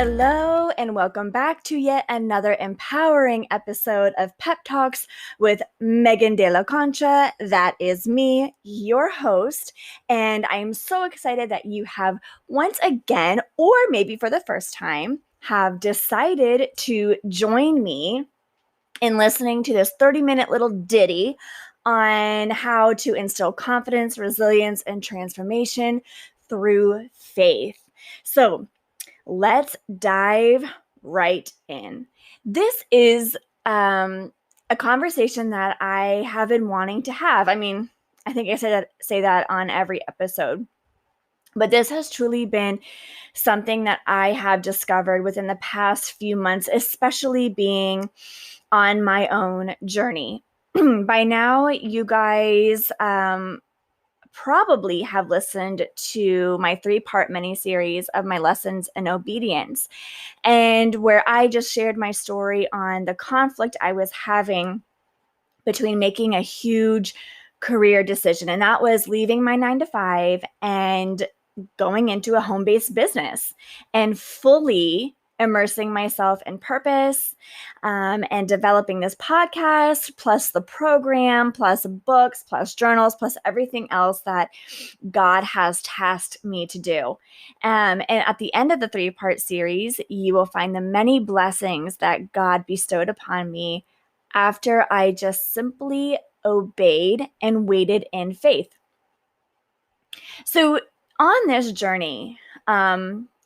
Hello, and welcome back to yet another empowering episode of PeP Talks with Megan De La Concha. That is me, your host, and I am so excited that you have once again, or maybe for the first time, have decided to join me in listening to this 30-minute little ditty on how to instill confidence, resilience, and transformation through faith. So, let's dive right in. This is a conversation that I have been wanting to have. I mean, I think I say that on every episode, but this has truly been something that I have discovered within the past few months, especially being on my own journey. By now, you guys probably have listened to my 3-part mini-series of my lessons in obedience, and where I just shared my story on the conflict I was having between making a huge career decision, and that was leaving my 9-to-5 and going into a home-based business and fully immersing myself in purpose, and developing this podcast, plus the program, plus books, plus journals, plus everything else that God has tasked me to do. And at the end of the 3-part series, you will find the many blessings that God bestowed upon me after I just simply obeyed and waited in faith. So on this journey,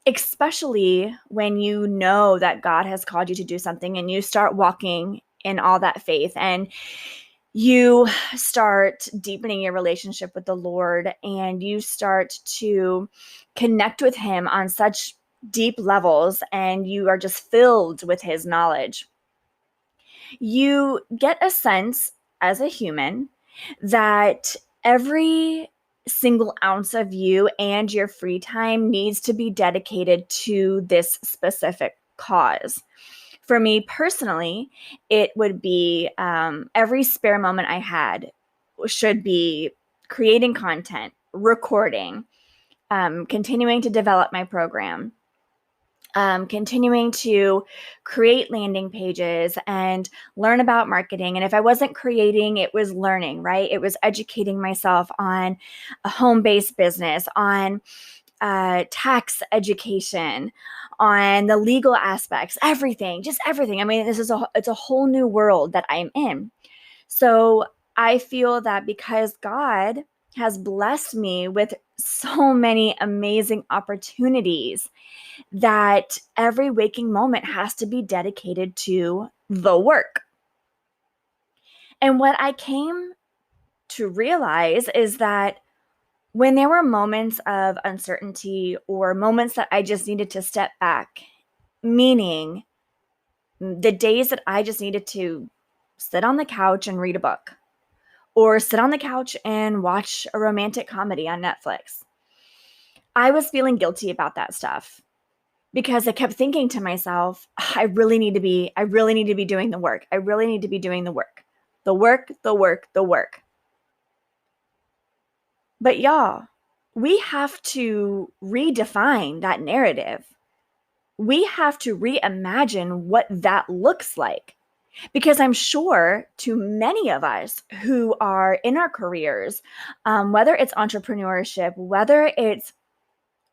especially when you know that God has called you to do something and you start walking in all that faith and you start deepening your relationship with the Lord and you start to connect with Him on such deep levels and you are just filled with His knowledge, you get a sense as a human that every single ounce of you and your free time needs to be dedicated to this specific cause. For me personally, it would be every spare moment I had should be creating content, recording, continuing to develop my program, continuing to create landing pages and learn about marketing. And if I wasn't creating, it was learning, right? It was educating myself on a home-based business, on tax education, on the legal aspects, everything, just everything. I mean, it's a whole new world that I'm in. So I feel that because God has blessed me with so many amazing opportunities, that every waking moment has to be dedicated to the work. And what I came to realize is that when there were moments of uncertainty or moments that I just needed to step back, meaning the days that I just needed to sit on the couch and read a book, or sit on the couch and watch a romantic comedy on Netflix, I was feeling guilty about that stuff because I kept thinking to myself, I really need to be doing the work. I really need to be doing the work. The work, the work, the work. But y'all, we have to redefine that narrative. We have to reimagine what that looks like. Because I'm sure to many of us who are in our careers, whether it's entrepreneurship, whether it's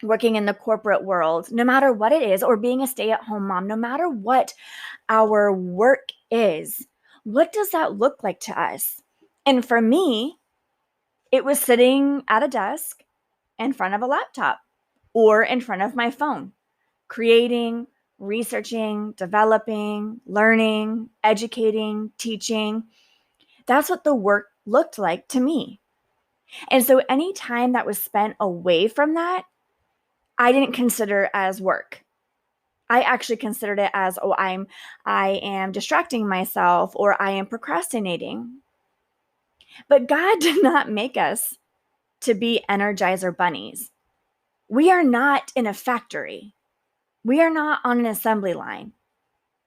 working in the corporate world, no matter what it is, or being a stay-at-home mom, no matter what our work is, what does that look like to us? And for me, it was sitting at a desk in front of a laptop or in front of my phone, creating, researching, developing, learning, educating, teaching. That's what the work looked like to me. And so any time that was spent away from that, I didn't consider as work. I actually considered it as, I am distracting myself or I am procrastinating. But God did not make us to be Energizer bunnies. We are not in a factory. We are not on an assembly line,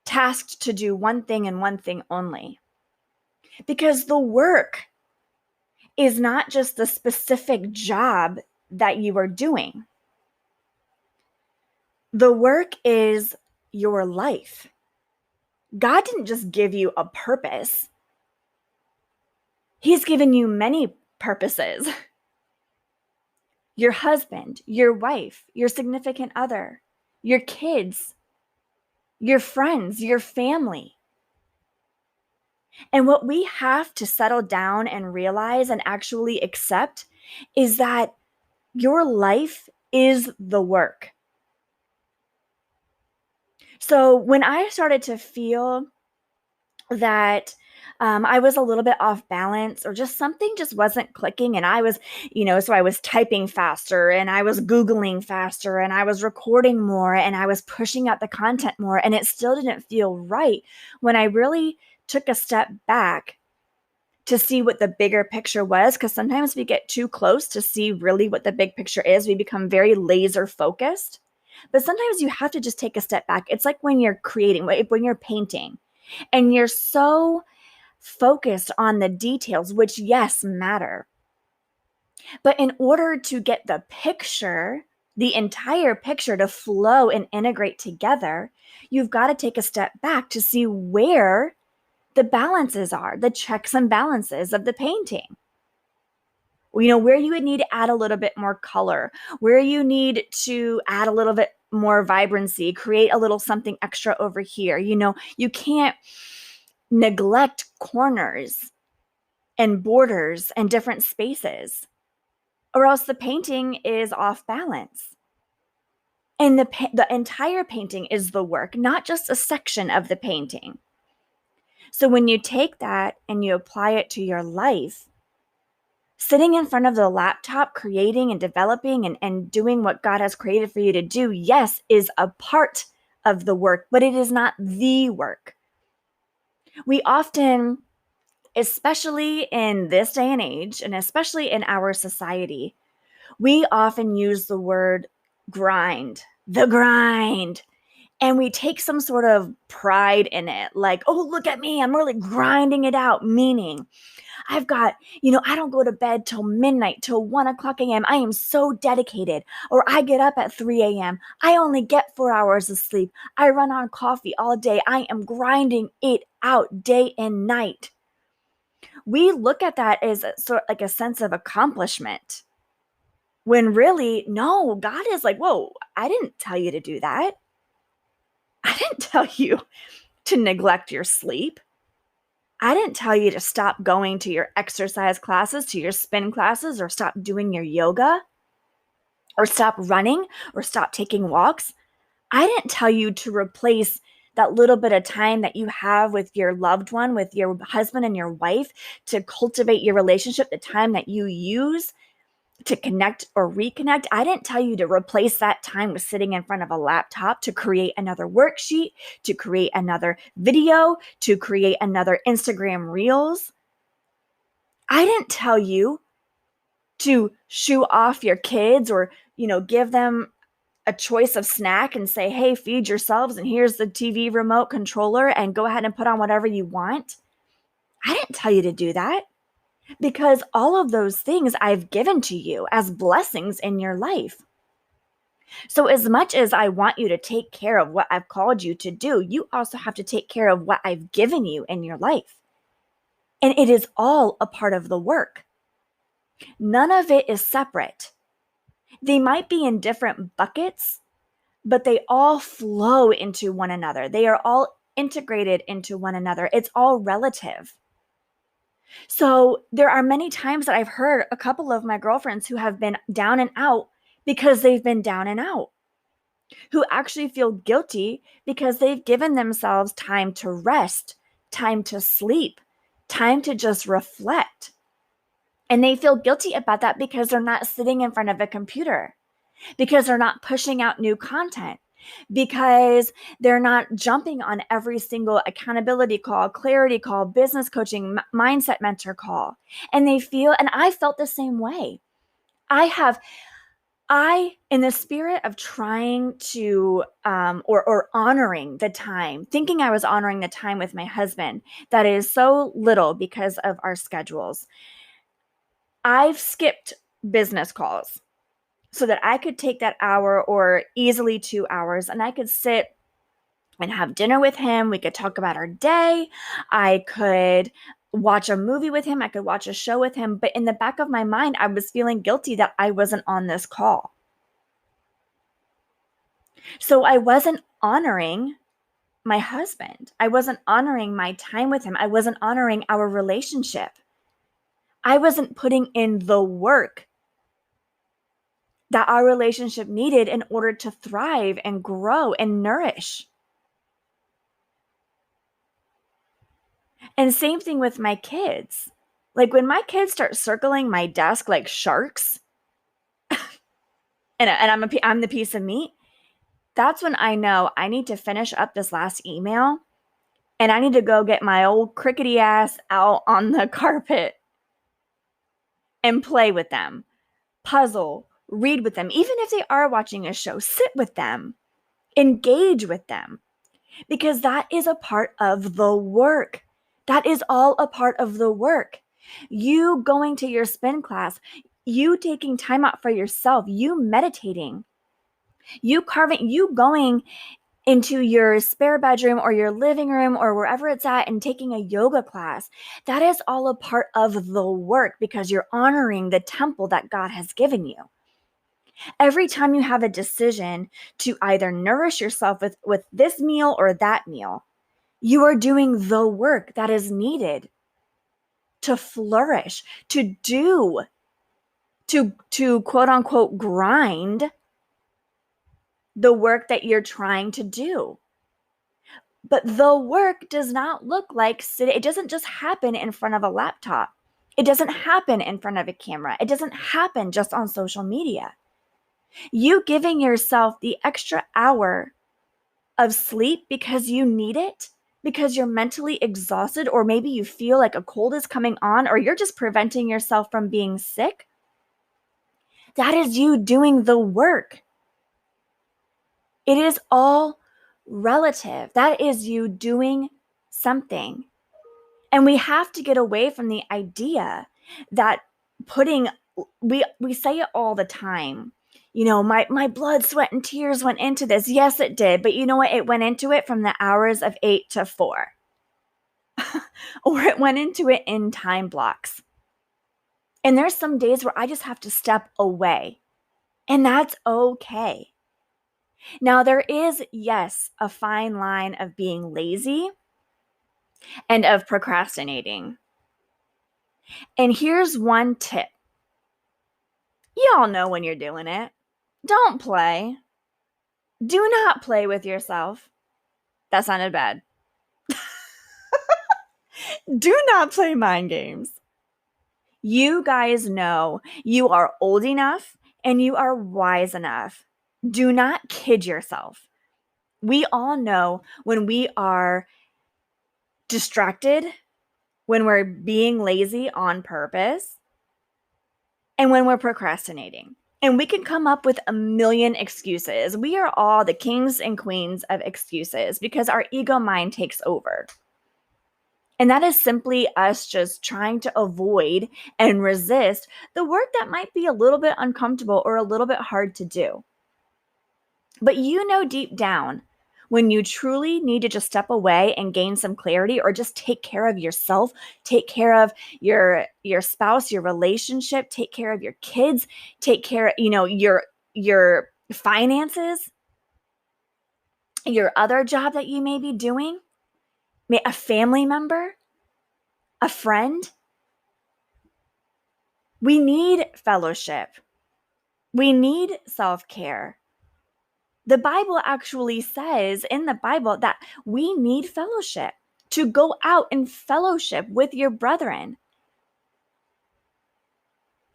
tasked to do one thing and one thing only. Because the work is not just the specific job that you are doing. The work is your life. God didn't just give you a purpose. He's given you many purposes. Your husband, your wife, your significant other, your kids, your friends, your family. And what we have to settle down and realize and actually accept is that your life is the work. So when I started to feel that I was a little bit off balance or just something just wasn't clicking, and I was, so I was typing faster and I was Googling faster and I was recording more and I was pushing out the content more, and it still didn't feel right. When I really took a step back to see what the bigger picture was, because sometimes we get too close to see really what the big picture is. We become very laser focused. But sometimes you have to just take a step back. It's like when you're creating, when you're painting, and you're so focused on the details, which, yes, matter. But in order to get the picture, the entire picture to flow and integrate together, you've got to take a step back to see where the balances are, the checks and balances of the painting. Where you would need to add a little bit more color, where you need to add a little bit more vibrancy, create a little something extra over here. You can't neglect corners and borders and different spaces, or else the painting is off balance. And the entire painting is the work, not just a section of the painting. So when you take that and you apply it to your life, sitting in front of the laptop, creating and developing and doing what God has created for you to do, yes, is a part of the work, but it is not the work. We often, especially in this day and age, and especially in our society, we often use the word grind, the grind. And we take some sort of pride in it. Like, oh, look at me, I'm really grinding it out. Meaning, I've got, I don't go to bed till midnight, till 1:00 a.m. I am so dedicated. Or I get up at 3 a.m. I only get 4 hours of sleep. I run on coffee all day. I am grinding it out day and night. We look at that as sort of like a sense of accomplishment. When really, no, God is like, whoa, I didn't tell you to do that. I didn't tell you to neglect your sleep. I didn't tell you to stop going to your exercise classes, to your spin classes, or stop doing your yoga, or stop running, or stop taking walks. I didn't tell you to replace that little bit of time that you have with your loved one, with your husband and your wife, to cultivate your relationship, the time that you use to connect or reconnect. I didn't tell you to replace that time with sitting in front of a laptop to create another worksheet, to create another video, to create another Instagram Reels. I didn't tell you to shoo off your kids or, give them a choice of snack and say, hey, feed yourselves, and here's the TV remote controller, and go ahead and put on whatever you want. I didn't tell you to do that. Because all of those things I've given to you as blessings in your life. So as much as I want you to take care of what I've called you to do, you also have to take care of what I've given you in your life. And it is all a part of the work. None of it is separate. They might be in different buckets, but they all flow into one another. They are all integrated into one another. It's all relative. So there are many times that I've heard a couple of my girlfriends who have been down and out because they've been down and out, who actually feel guilty because they've given themselves time to rest, time to sleep, time to just reflect. And they feel guilty about that because they're not sitting in front of a computer, because they're not pushing out new content, because they're not jumping on every single accountability call, clarity call, business coaching, mindset mentor call. And they feel, and I felt the same way. In the spirit of trying to, or honoring the time, thinking I was honoring the time with my husband, that is so little because of our schedules. I've skipped business calls. so that I could take that hour or easily 2 hours and I could sit and have dinner with him. We could talk about our day. I could watch a movie with him. I could watch a show with him. But in the back of my mind, I was feeling guilty that I wasn't on this call. So I wasn't honoring my husband. I wasn't honoring my time with him. I wasn't honoring our relationship. I wasn't putting in the work that our relationship needed in order to thrive and grow and nourish. And same thing with my kids. Like when my kids start circling my desk like sharks, and I'm the piece of meat, that's when I know I need to finish up this last email and I need to go get my old crickety ass out on the carpet and play with them, puzzle, read with them. Even if they are watching a show, sit with them, engage with them, because that is a part of the work. That is all a part of the work. You going to your spin class, you taking time out for yourself, you meditating, you carving, you going into your spare bedroom or your living room or wherever it's at and taking a yoga class. That is all a part of the work because you're honoring the temple that God has given you. Every time you have a decision to either nourish yourself with this meal or that meal, you are doing the work that is needed to flourish, to do, to quote unquote grind the work that you're trying to do. But the work does not look like sitting. It doesn't just happen in front of a laptop. It doesn't happen in front of a camera. It doesn't happen just on social media. You giving yourself the extra hour of sleep because you need it, because you're mentally exhausted, or maybe you feel like a cold is coming on, or you're just preventing yourself from being sick. That is you doing the work. It is all relative. That is you doing something. And we have to get away from the idea that we say it all the time. You know, my blood, sweat, and tears went into this. Yes, it did. But you know what? It went into it from the hours of 8 to 4. Or it went into it in time blocks. And there's some days where I just have to step away. And that's okay. Now, there is, yes, a fine line of being lazy and of procrastinating. And here's one tip. Y'all know when you're doing it. Don't play. Do not play with yourself. That sounded bad. Do not play mind games. You guys know you are old enough and you are wise enough. Do not kid yourself. We all know when we are distracted, when we're being lazy on purpose, and when we're procrastinating. And we can come up with a million excuses. We are all the kings and queens of excuses because our ego mind takes over. And that is simply us just trying to avoid and resist the work that might be a little bit uncomfortable or a little bit hard to do. But you know deep down when you truly need to just step away and gain some clarity or just take care of yourself, take care of your spouse, your relationship, take care of your kids, take care, your finances, your other job that you may be doing, a family member, a friend. We need fellowship. We need self-care. The Bible actually says in the Bible that we need fellowship, to go out and fellowship with your brethren.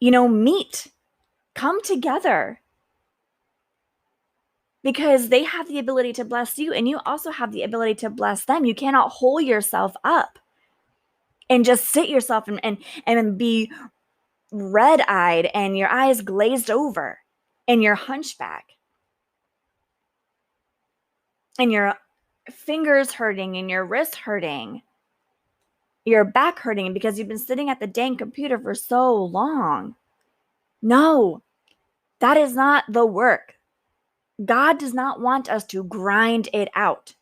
Meet, come together. Because they have the ability to bless you and you also have the ability to bless them. You cannot hold yourself up and just sit yourself and be red-eyed and your eyes glazed over and your hunchback and your fingers hurting and your wrist hurting, your back hurting because you've been sitting at the dang computer for so long. No, That is not the work. God does not want us to grind it out.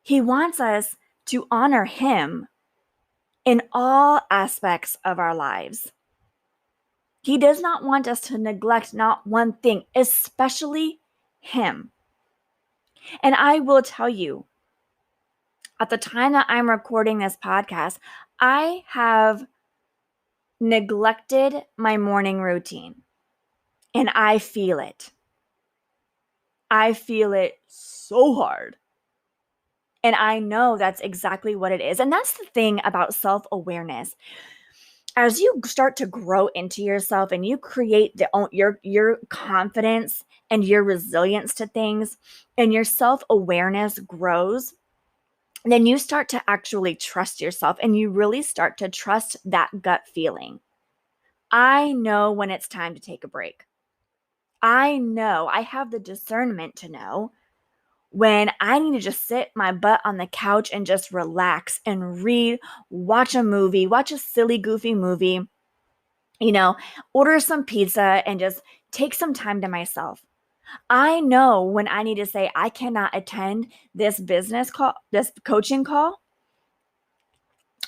He wants us to honor Him in all aspects of our lives. He does not want us to neglect not one thing, especially Him. And I will tell you, at the time that I'm recording this podcast, I have neglected my morning routine, and I feel it. I feel it so hard. And I know that's exactly what it is. And that's the thing about self-awareness. As you start to grow into yourself and you create your confidence and your resilience to things, and your self-awareness grows, then you start to actually trust yourself, and you really start to trust that gut feeling. I know when it's time to take a break. I know, I have the discernment to know when I need to just sit my butt on the couch and just relax and read, watch a movie, watch a silly, goofy movie, order some pizza and just take some time to myself. I know when I need to say, I cannot attend this business call, this coaching call,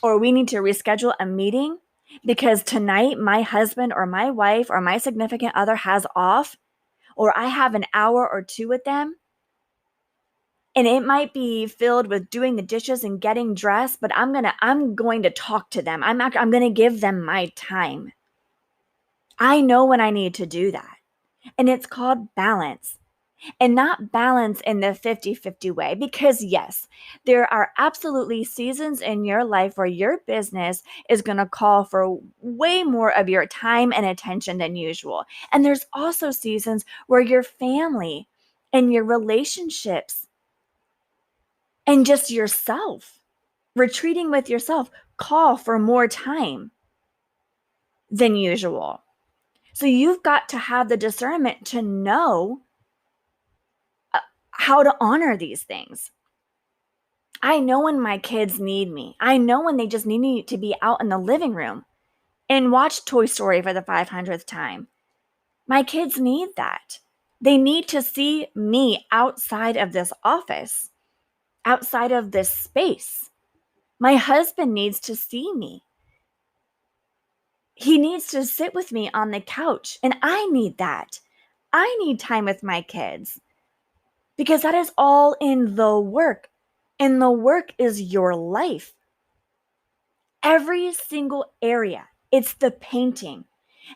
or we need to reschedule a meeting because tonight my husband or my wife or my significant other has off, or I have an hour or two with them. And it might be filled with doing the dishes and getting dressed, but I'm going to talk to them. I'm going to give them my time. I know when I need to do that. And it's called balance. And not balance in the 50-50 way, because yes, there are absolutely seasons in your life where your business is going to call for way more of your time and attention than usual. And there's also seasons where your family and your relationships and just yourself, retreating with yourself, call for more time than usual. So you've got to have the discernment to know how to honor these things. I know when my kids need me. I know when they just need me to be out in the living room and watch Toy Story for the 500th time. My kids need that. They need to see me outside of this office, outside of this space. My husband needs to see me. He needs to sit with me on the couch, and I need that. I need time with my kids because that is all in the work, and the work is your life. Every single area, it's the painting.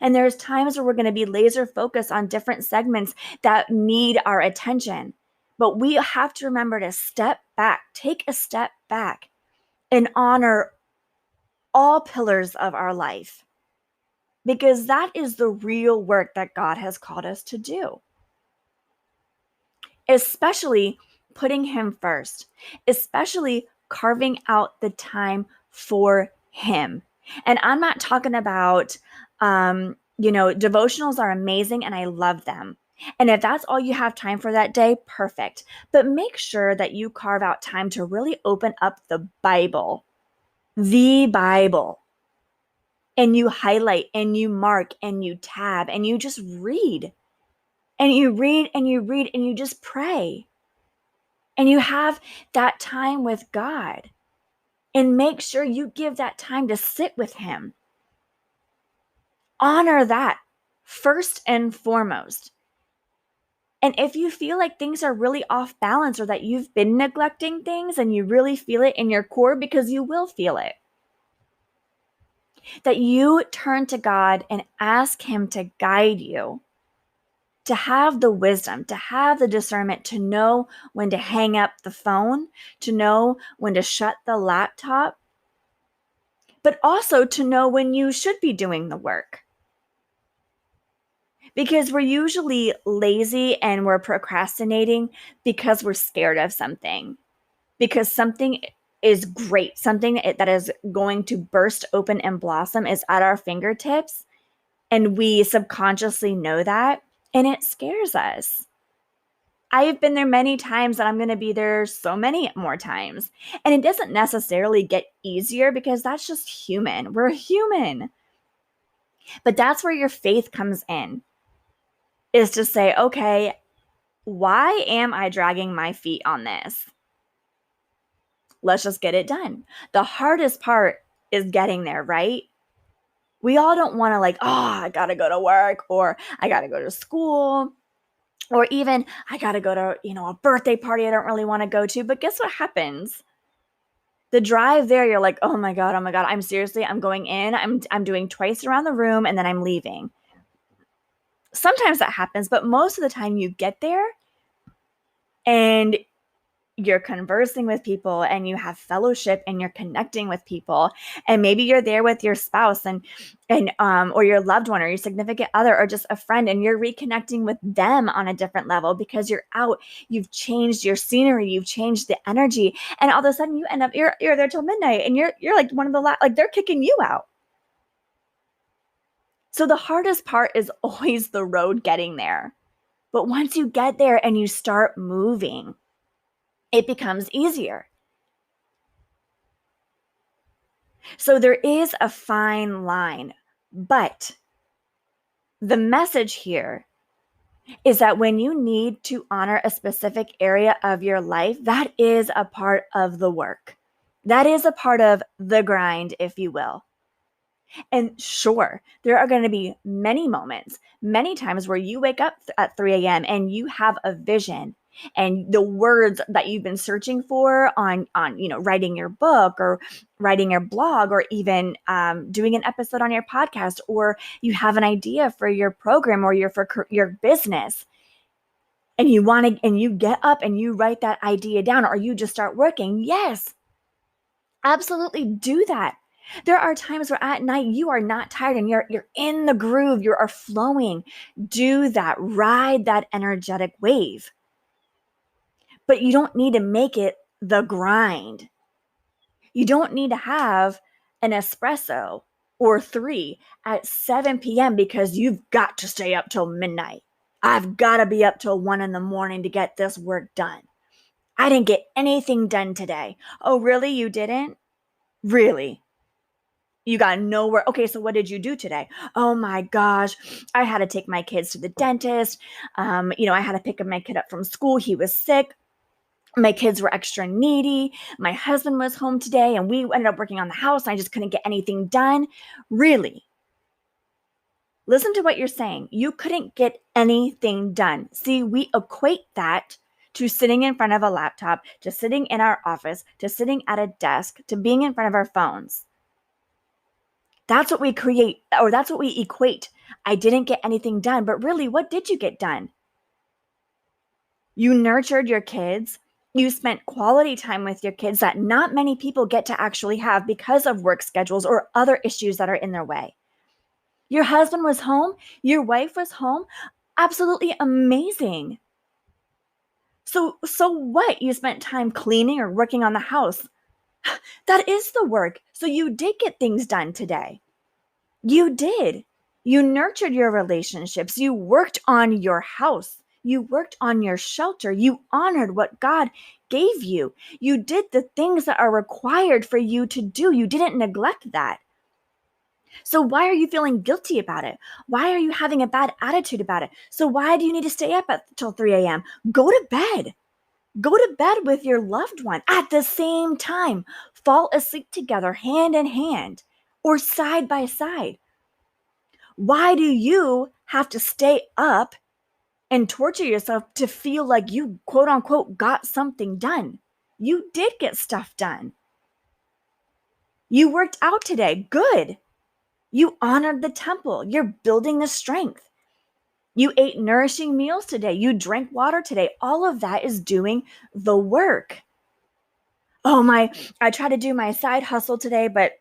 And there's times where we're going to be laser focused on different segments that need our attention. But we have to remember to step back, take a step back, and honor all pillars of our life. Because that is the real work that God has called us to do. Especially putting Him first, especially carving out the time for Him. And I'm not talking about, devotionals are amazing and I love them. And if that's all you have time for that day, perfect. But make sure that you carve out time to really open up the Bible, and you highlight and you mark and you tab and you just read and you read and you read and you just pray. And you have that time with God, and make sure you give that time to sit with Him. Honor that first and foremost. And if you feel like things are really off balance or that you've been neglecting things and you really feel it in your core, because you will feel it, that you turn to God and ask Him to guide you, to have the wisdom, to have the discernment, to know when to hang up the phone, to know when to shut the laptop, but also to know when you should be doing the work. Because we're usually lazy and we're procrastinating because we're scared of something, because something is great, something that is going to burst open and blossom is at our fingertips, and we subconsciously know that, and it scares us. I've been there many times, and I'm going to be there so many more times. And it doesn't necessarily get easier because that's just human. We're human. But that's where your faith comes in, is to say, okay, why am I dragging my feet on this? Let's just get it done. The hardest part is getting there, right? We all don't want to I got to go to work, or I got to go to school, or even I got to go to, a birthday party I don't really want to go to. But guess what happens? The drive there, you're like, oh my God, I'm going in, I'm doing twice around the room, and then I'm leaving. Sometimes that happens, but most of the time you get there and you're conversing with people and you have fellowship and you're connecting with people, and maybe you're there with your spouse and or your loved one or your significant other or just a friend, and you're reconnecting with them on a different level because you're out, you've changed your scenery, you've changed the energy, and all of a sudden you end up you're there till midnight, and you're like one of the like they're kicking you out. So the hardest part is always the road getting there. But once you get there and you start moving, it becomes easier. So there is a fine line, but the message here is that when you need to honor a specific area of your life, that is a part of the work. That is a part of the grind, if you will. And sure, there are going to be many moments, many times where you wake up at 3 a.m. and you have a vision, and the words that you've been searching for on writing your book or writing your blog, or even doing an episode on your podcast, or you have an idea for your program or for your business, and you get up and you write that idea down, or you just start working. Yes, absolutely do that. There are times where at night you are not tired and you're in the groove, you are flowing. Do that, ride that energetic wave. But you don't need to make it the grind. You don't need to have an espresso or 3 at 7 p.m. because you've got to stay up till midnight. I've got to be up till 1 a.m. to get this work done. I didn't get anything done today. Oh, really? You didn't? Really? You got nowhere. Okay, so what did you do today? Oh my gosh, I had to take my kids to the dentist. I had to pick my kid up from school. He was sick. My kids were extra needy. My husband was home today, and we ended up working on the house, and I just couldn't get anything done. Really? Listen to what you're saying. You couldn't get anything done. See, we equate that to sitting in front of a laptop, to sitting in our office, to sitting at a desk, to being in front of our phones. That's what we create, or that's what we equate. I didn't get anything done, but really, what did you get done? You nurtured your kids. You spent quality time with your kids that not many people get to actually have because of work schedules or other issues that are in their way. Your husband was home. Your wife was home. Absolutely amazing. So what? You spent time cleaning or working on the house. That is the work. So you did get things done today. You did. You nurtured your relationships. You worked on your house. You worked on your shelter. You honored what God gave you. You did the things that are required for you to do. You didn't neglect that. So why are you feeling guilty about it? Why are you having a bad attitude about it? So why do you need to stay up till 3 a.m.? Go to bed. Go to bed with your loved one at the same time. Fall asleep together, hand in hand, or side by side. Why do you have to stay up and torture yourself to feel like you, quote unquote, got something done? You did get stuff done. You worked out today. Good. You honored the temple. You're building the strength. You ate nourishing meals today. You drank water today. All of that is doing the work. I tried to do my side hustle today, but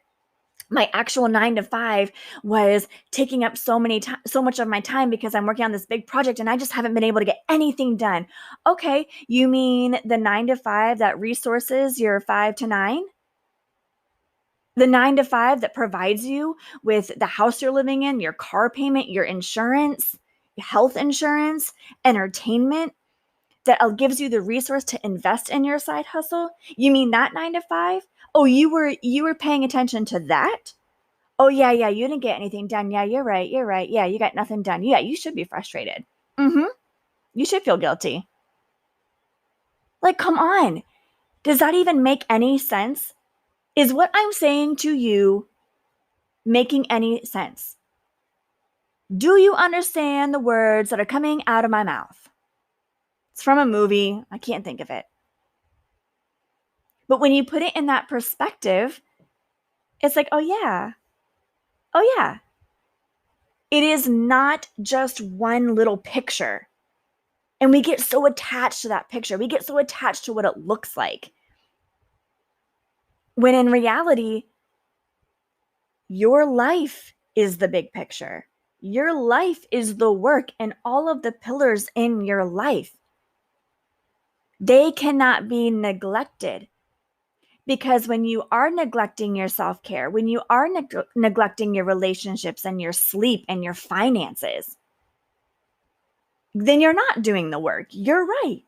my actual 9 to 5 was taking up so much of my time because I'm working on this big project and I just haven't been able to get anything done. Okay, you mean the 9 to 5 that resources your 5 to 9? The 9 to 5 that provides you with the house you're living in, your car payment, your insurance, health insurance, entertainment, that gives you the resource to invest in your side hustle? You mean that 9 to 5? Oh, you were paying attention to that? Oh, yeah, you didn't get anything done. Yeah, you're right. Yeah, you got nothing done. Yeah, you should be frustrated. You should feel guilty. Like, come on. Does that even make any sense? Is what I'm saying to you making any sense? Do you understand the words that are coming out of my mouth? It's from a movie. I can't think of it. But when you put it in that perspective, it's like, oh, yeah. Oh, yeah. It is not just one little picture. And we get so attached to that picture. We get so attached to what it looks like. When in reality, your life is the big picture. Your life is the work and all of the pillars in your life. They cannot be neglected. Because when you are neglecting your self-care, when you are neglecting your relationships and your sleep and your finances, then you're not doing the work. You're right.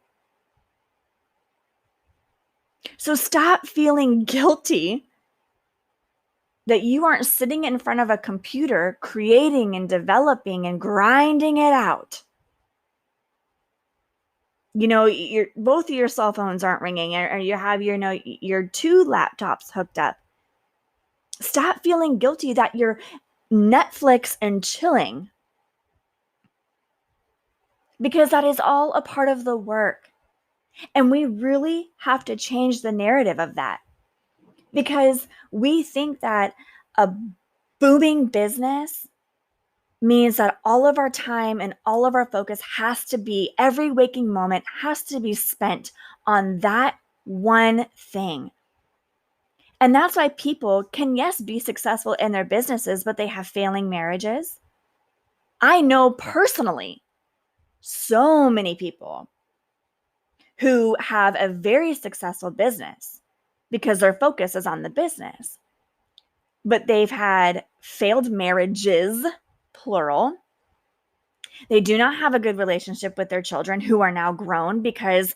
So stop feeling guilty that you aren't sitting in front of a computer creating and developing and grinding it out. Both of your cell phones aren't ringing, or you have your two laptops hooked up. Stop feeling guilty that you're Netflix and chilling, because that is all a part of the work. And we really have to change the narrative of that, because we think that a booming business means that all of our time and all of our focus has to be, every waking moment has to be spent on that one thing. And that's why people can, yes, be successful in their businesses, but they have failing marriages. I know personally so many people who have a very successful business because their focus is on the business, but they've had failed marriages, plural. They do not have a good relationship with their children, who are now grown, because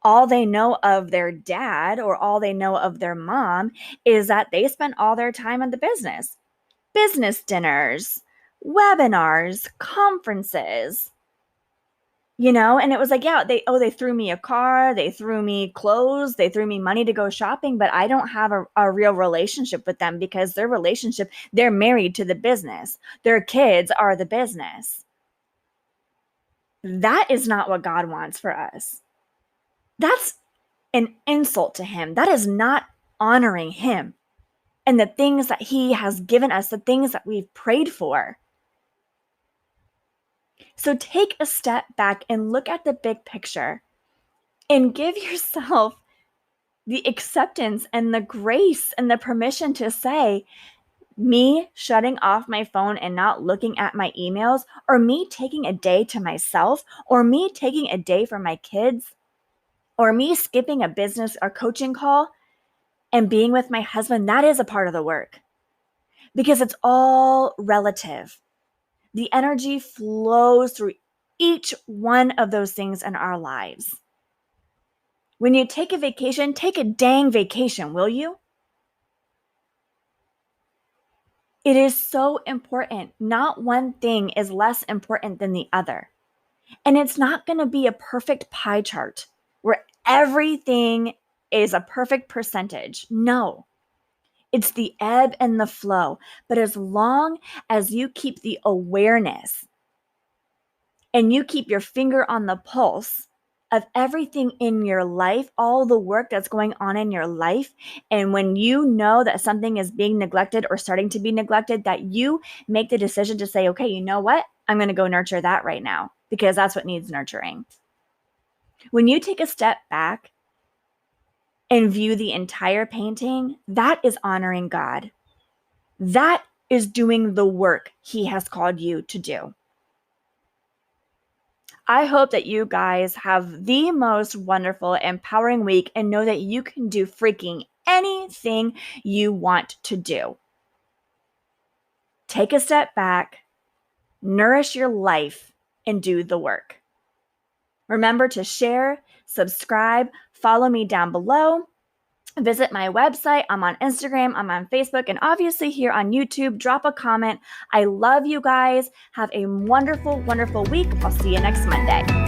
all they know of their dad or all they know of their mom is that they spent all their time in the business dinners, webinars, conferences, and it was like, yeah, they threw me a car, they threw me clothes, they threw me money to go shopping, but I don't have a real relationship with them, because their relationship, they're married to the business. Their kids are the business. That is not what God wants for us. That's an insult to him. That is not honoring him and the things that he has given us, the things that we've prayed for. So take a step back and look at the big picture and give yourself the acceptance and the grace and the permission to say, me shutting off my phone and not looking at my emails, or me taking a day to myself, or me taking a day for my kids, or me skipping a business or coaching call and being with my husband, that is a part of the work, because it's all relative. The energy flows through each one of those things in our lives. When you take a vacation, take a dang vacation, will you? It is so important. Not one thing is less important than the other. And it's not going to be a perfect pie chart where everything is a perfect percentage. No, it's the ebb and the flow. But as long as you keep the awareness and you keep your finger on the pulse of everything in your life, all the work that's going on in your life, and when you know that something is being neglected or starting to be neglected, that you make the decision to say, okay, you know what? I'm going to go nurture that right now, because that's what needs nurturing. When you take a step back and view the entire painting, that is honoring God. That is doing the work he has called you to do. I hope that you guys have the most wonderful, empowering week, and know that you can do freaking anything you want to do. Take a step back, nourish your life, and do the work. Remember to share, subscribe, follow me down below. Visit my website. I'm on Instagram. I'm on Facebook. And obviously here on YouTube. Drop a comment. I love you guys. Have a wonderful, wonderful week. I'll see you next Monday.